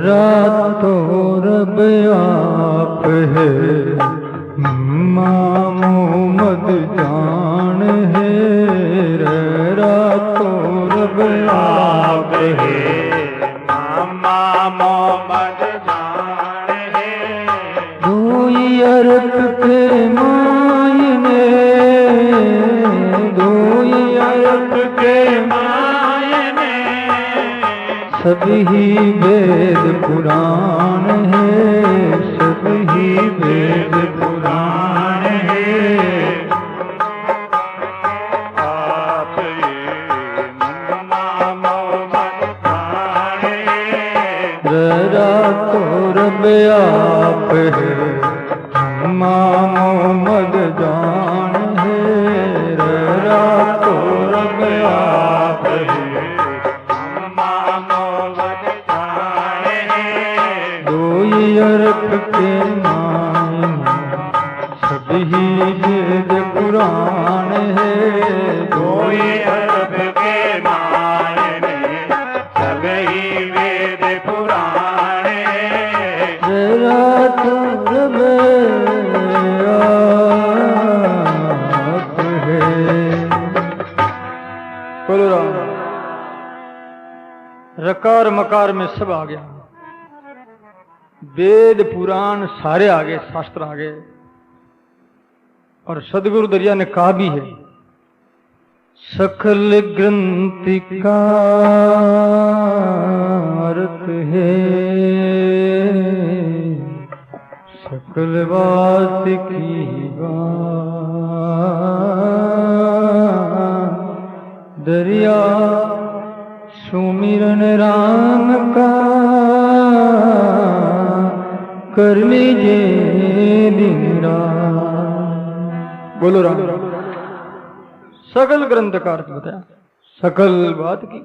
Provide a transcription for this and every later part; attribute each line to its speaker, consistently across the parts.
Speaker 1: रातो रब आप है, मामो मद जान है। रातो रब आप है,
Speaker 2: मामो मद जान है।
Speaker 1: दोई अरब के मायने, दोई अरब के
Speaker 2: मायने
Speaker 1: सभी वेद पुराण है, सभी वेद पुराण है।
Speaker 2: आप मामो मद जान है।
Speaker 1: रातो रब आप है, मामो मद जान है। रातो रब आप है,
Speaker 2: मामो मद जान है।
Speaker 1: दोई अरब के मायने सभी वेद पुराण है।
Speaker 2: कोई अरब के मायने सभी वेद पुराण है।
Speaker 1: रातो रब आप है। बोलो राम। रकार मकार में सब आ गया, वेद पुराण सारे आ गए, शास्त्र आ गए। और सदगुरु दरिया ने कहा भी है, सकल ग्रंथि का अर्थ है, सकल बात की बात। दरिया सुमिरन राम का कर लीजिए दिन रात। बोलो राम। सकल ग्रंथ का अर्थ बताया, सकल बात की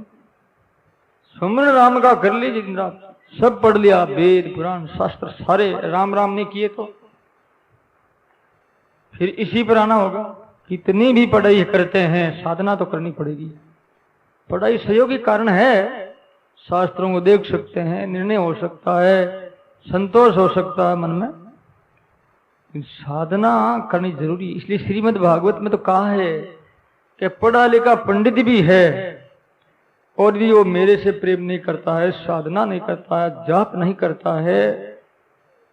Speaker 1: सुमरन राम का कर लीजिए दिन रात। सब पढ़ लिया, वेद पुराण शास्त्र सारे, राम राम नहीं किए तो फिर इसी पर आना होगा। कितनी भी पढ़ाई करते हैं, साधना तो करनी पड़ेगी। पढ़ाई सहयोगी कारण है, शास्त्रों को देख सकते हैं, निर्णय हो सकता है, संतोष हो सकता है मन में। साधना करनी जरूरी। इसलिए श्रीमद् भागवत में तो कहा है कि पढ़ा लिखा पंडित भी है और भी वो मेरे से प्रेम नहीं करता है, साधना नहीं करता है, जाप नहीं करता है,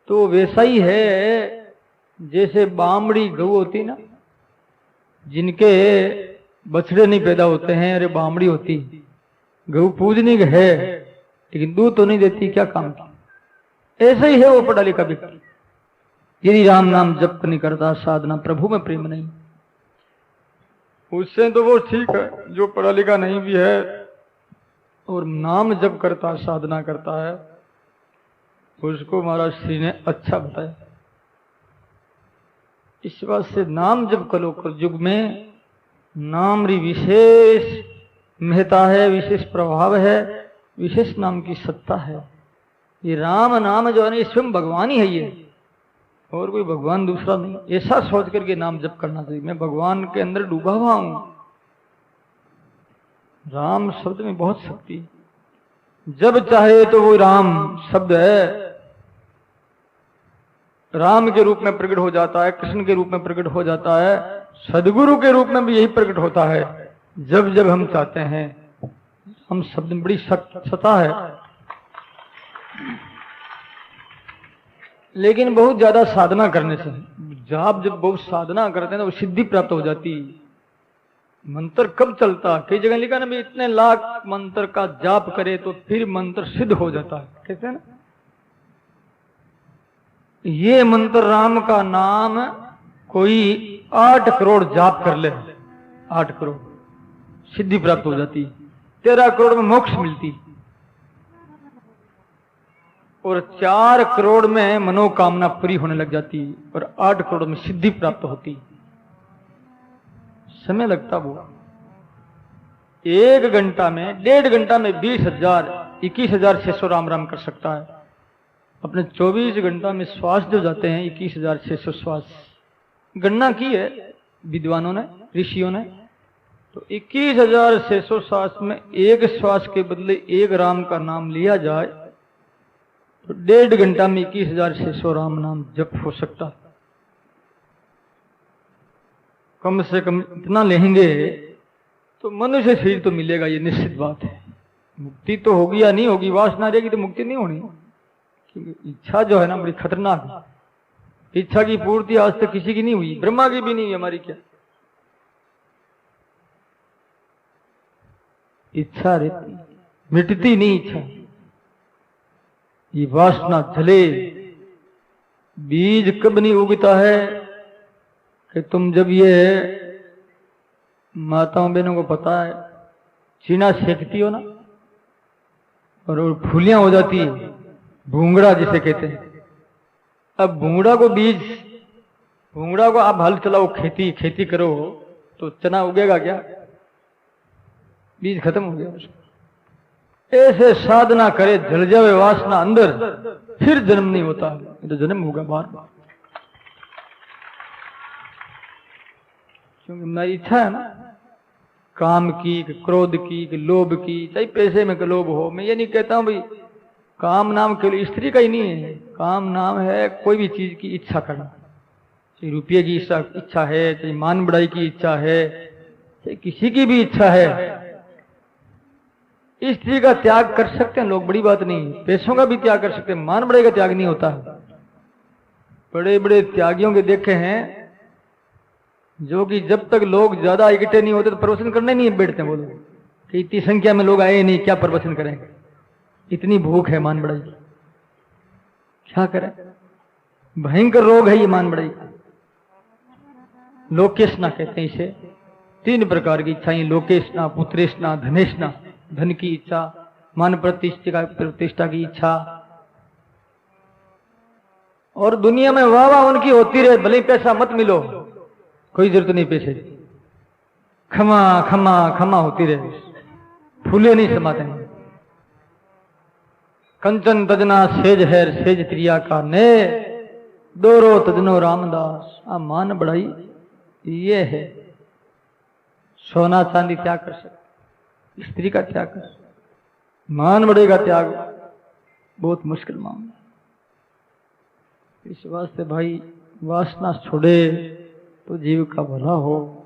Speaker 1: तो वैसा ही है जैसे बामड़ी गऊ होती ना, जिनके बछड़े नहीं पैदा होते हैं, अरे बामड़ी होती। गऊ पूजनीक है लेकिन दूध तो नहीं देती, क्या काम की। ऐसा ही है वो पढ़ा लिखा व्यक्ति, यदि राम नाम जप नहीं करता, साधना, प्रभु में प्रेम नहीं, उससे तो वो ठीक है जो पढ़ा लिखा नहीं भी है और नाम जप करता है, साधना करता है, उसको महाराज श्री ने अच्छा बताया। इस बात से नाम जप करो, कर युग में नाम री विशेष महत्ता है, विशेष प्रभाव है, विशेष नाम की सत्ता है। ये राम नाम जो है ना, स्वयं भगवान ही है ये, और कोई भगवान दूसरा नहीं। ऐसा सोच करके नाम जप करना चाहिए, मैं भगवान के अंदर डूबा हुआ हूं। राम शब्द में बहुत शक्ति है, जब चाहे तो वो राम शब्द है, राम के रूप में प्रकट हो जाता है, कृष्ण के रूप में प्रकट हो जाता है, सदगुरु के रूप में भी यही प्रकट होता है जब जब हम चाहते हैं। हम शब्द में बड़ी सत्ता है, लेकिन बहुत ज्यादा साधना करने से, जब बहुत साधना करते हैं तो सिद्धि प्राप्त हो जाती। मंत्र कब चलता, कई जगह लिखा ना, भी इतने लाख मंत्र का जाप करे तो फिर मंत्र सिद्ध हो जाता है, कहते हैं ना। ये मंत्र राम का नाम कोई 8 करोड़ जाप कर ले, 8 करोड़ सिद्धि प्राप्त हो जाती, 13 करोड़ में मोक्ष मिलती, और 4 करोड़ में मनोकामना पूरी होने लग जाती, और 8 करोड़ में सिद्धि प्राप्त होती। समय लगता वो 1 घंटा में, 1.5 घंटा में 21,600 राम राम कर सकता है। अपने 24 घंटा में श्वास जो जाते हैं 21,600 श्वास, गणना की है विद्वानों ने, ऋषियों ने, तो 21,600 श्वास में एक श्वास के बदले एक राम का नाम लिया जाए तो 1.5 घंटा में 21,600 राम नाम जप हो सकता है। कम से कम इतना लेंगे तो मनुष्य शरीर तो मिलेगा, ये निश्चित बात है। मुक्ति तो होगी या नहीं होगी, वासना रहेगी तो मुक्ति नहीं होनी। क्योंकि इच्छा जो है ना बड़ी खतरनाक है। इच्छा की पूर्ति आज तक किसी की नहीं हुई, ब्रह्मा की भी नहीं हुई, हमारी क्या। इच्छा रहती, मिटती नहीं इच्छा। ये वासना जले, बीज कब नहीं उगता है कि तुम जब ये माताओं बहनों को पता है, चीना सेकती हो ना और वो फूलियां हो जाती है, भूंगड़ा जिसे कहते हैं। अब भूंगड़ा को बीज, भूंगड़ा को आप हल चलाओ, खेती करो तो चना उगेगा क्या? बीज खत्म हो गया उसका। ऐसे साधना करे, जल जावे वासना अंदर, फिर जन्म नहीं होता, तो जन्म होगा बार बार। क्योंकि मेरी इच्छा है ना, काम की, क्रोध की, लोभ की, चाहे पैसे में लोभ हो। मैं ये नहीं कहता हूं भाई काम नाम केवल स्त्री का ही नहीं है, काम नाम है कोई भी चीज की इच्छा करना। चाहे रुपये की इच्छा है, चाहे मान बढ़ाई की इच्छा है, चाहे किसी की भी इच्छा है, स्त्री का त्याग कर सकते हैं लोग, बड़ी बात नहीं। पैसों का भी त्याग कर सकते हैं, मान बढ़ाई का त्याग नहीं होता है। बड़े बड़े त्यागियों के देखे हैं जो कि जब तक लोग ज्यादा इकट्ठे नहीं होते तो प्रवचन करने नहीं बैठते। बोलो कि इतनी संख्या में लोग आए नहीं, क्या प्रवचन करेंगे, इतनी भूख है मान बढ़ाई की, क्या करें। भयंकर रोग है ये मान बढ़ाई। लोकेशना कहते हैं इसे। 3 प्रकार की इच्छाएं, लोकेशना, पुत्रेशना, धनेशना। धन की इच्छा, मान प्रतिष्ठा की इच्छा, और दुनिया में वाह वाह उनकी होती रहे, भले पैसा मत मिलो, कोई जरूरत नहीं पैसे, खमा खमा खमा होती रहे, फूले नहीं समाते हैं। कंचन तजना सेज है सेज त्रिया का ने, दोरो तजनो रामदास। मान बढ़ाई ये है। सोना चांदी त्याग कर सकते, स्त्री का त्याग कर, मान बढ़े का त्याग बहुत मुश्किल मामला। इस वास्ते भाई वासना छोड़े तो जीव का भला हो।